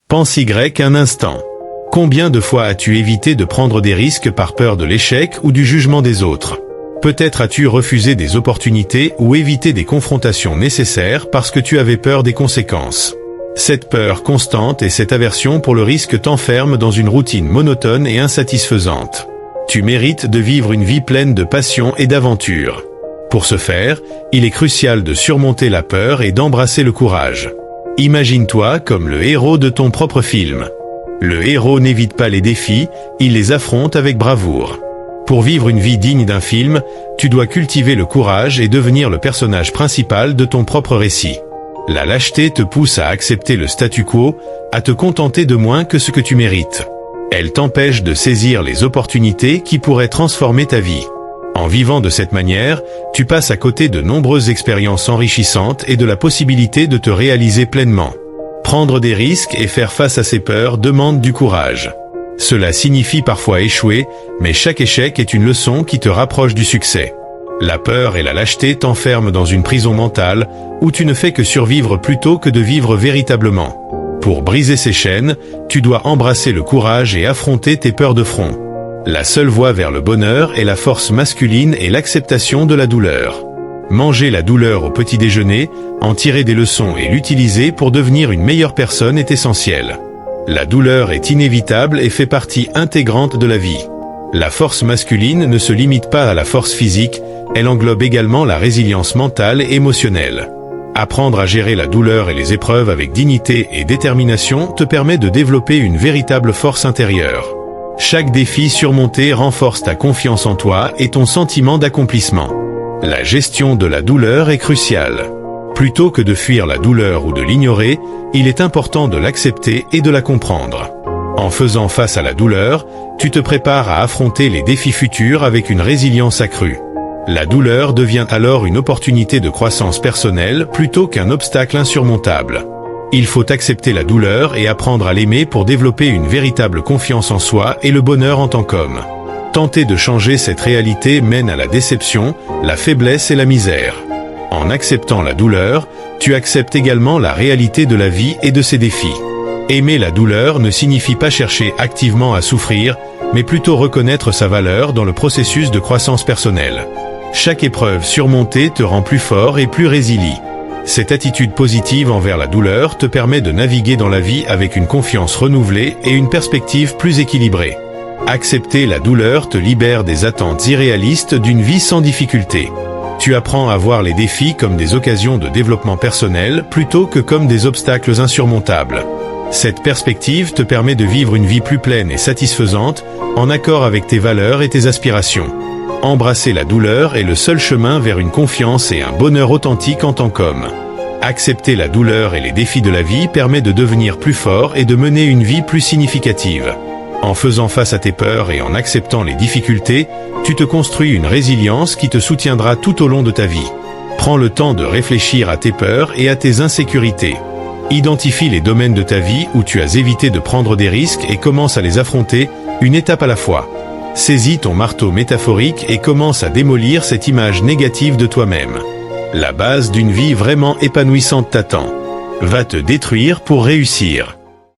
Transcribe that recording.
Pense-y un instant. Combien de fois as-tu évité de prendre des risques par peur de l'échec ou du jugement des autres? Peut-être as-tu refusé des opportunités ou évité des confrontations nécessaires parce que tu avais peur des conséquences. Cette peur constante et cette aversion pour le risque t'enferment dans une routine monotone et insatisfaisante. Tu mérites de vivre une vie pleine de passion et d'aventure. Pour ce faire, il est crucial de surmonter la peur et d'embrasser le courage. Imagine-toi comme le héros de ton propre film. Le héros n'évite pas les défis, il les affronte avec bravoure. Pour vivre une vie digne d'un film, tu dois cultiver le courage et devenir le personnage principal de ton propre récit. La lâcheté te pousse à accepter le statu quo, à te contenter de moins que ce que tu mérites. Elle t'empêche de saisir les opportunités qui pourraient transformer ta vie. En vivant de cette manière, tu passes à côté de nombreuses expériences enrichissantes et de la possibilité de te réaliser pleinement. Prendre des risques et faire face à ses peurs demande du courage. Cela signifie parfois échouer, mais chaque échec est une leçon qui te rapproche du succès. La peur et la lâcheté t'enferment dans une prison mentale où tu ne fais que survivre plutôt que de vivre véritablement. Pour briser ces chaînes, tu dois embrasser le courage et affronter tes peurs de front. La seule voie vers le bonheur est la force masculine et l'acceptation de la douleur. Manger la douleur au petit déjeuner, en tirer des leçons et l'utiliser pour devenir une meilleure personne est essentiel. La douleur est inévitable et fait partie intégrante de la vie. La force masculine ne se limite pas à la force physique, elle englobe également la résilience mentale et émotionnelle. Apprendre à gérer la douleur et les épreuves avec dignité et détermination te permet de développer une véritable force intérieure. Chaque défi surmonté renforce ta confiance en toi et ton sentiment d'accomplissement. La gestion de la douleur est cruciale. Plutôt que de fuir la douleur ou de l'ignorer, il est important de l'accepter et de la comprendre. En faisant face à la douleur, tu te prépares à affronter les défis futurs avec une résilience accrue. La douleur devient alors une opportunité de croissance personnelle plutôt qu'un obstacle insurmontable. Il faut accepter la douleur et apprendre à l'aimer pour développer une véritable confiance en soi et le bonheur en tant qu'homme. Tenter de changer cette réalité mène à la déception, la faiblesse et la misère. En acceptant la douleur, tu acceptes également la réalité de la vie et de ses défis. Aimer la douleur ne signifie pas chercher activement à souffrir, mais plutôt reconnaître sa valeur dans le processus de croissance personnelle. Chaque épreuve surmontée te rend plus fort et plus résilient. Cette attitude positive envers la douleur te permet de naviguer dans la vie avec une confiance renouvelée et une perspective plus équilibrée. Accepter la douleur te libère des attentes irréalistes d'une vie sans difficulté. Tu apprends à voir les défis comme des occasions de développement personnel plutôt que comme des obstacles insurmontables. Cette perspective te permet de vivre une vie plus pleine et satisfaisante, en accord avec tes valeurs et tes aspirations. Embrasser la douleur est le seul chemin vers une confiance et un bonheur authentique en tant qu'homme. Accepter la douleur et les défis de la vie permet de devenir plus fort et de mener une vie plus significative. En faisant face à tes peurs et en acceptant les difficultés, tu te construis une résilience qui te soutiendra tout au long de ta vie. Prends le temps de réfléchir à tes peurs et à tes insécurités. Identifie les domaines de ta vie où tu as évité de prendre des risques et commence à les affronter, une étape à la fois. Saisis ton marteau métaphorique et commence à démolir cette image négative de toi-même. La base d'une vie vraiment épanouissante t'attend. Va te détruire pour réussir.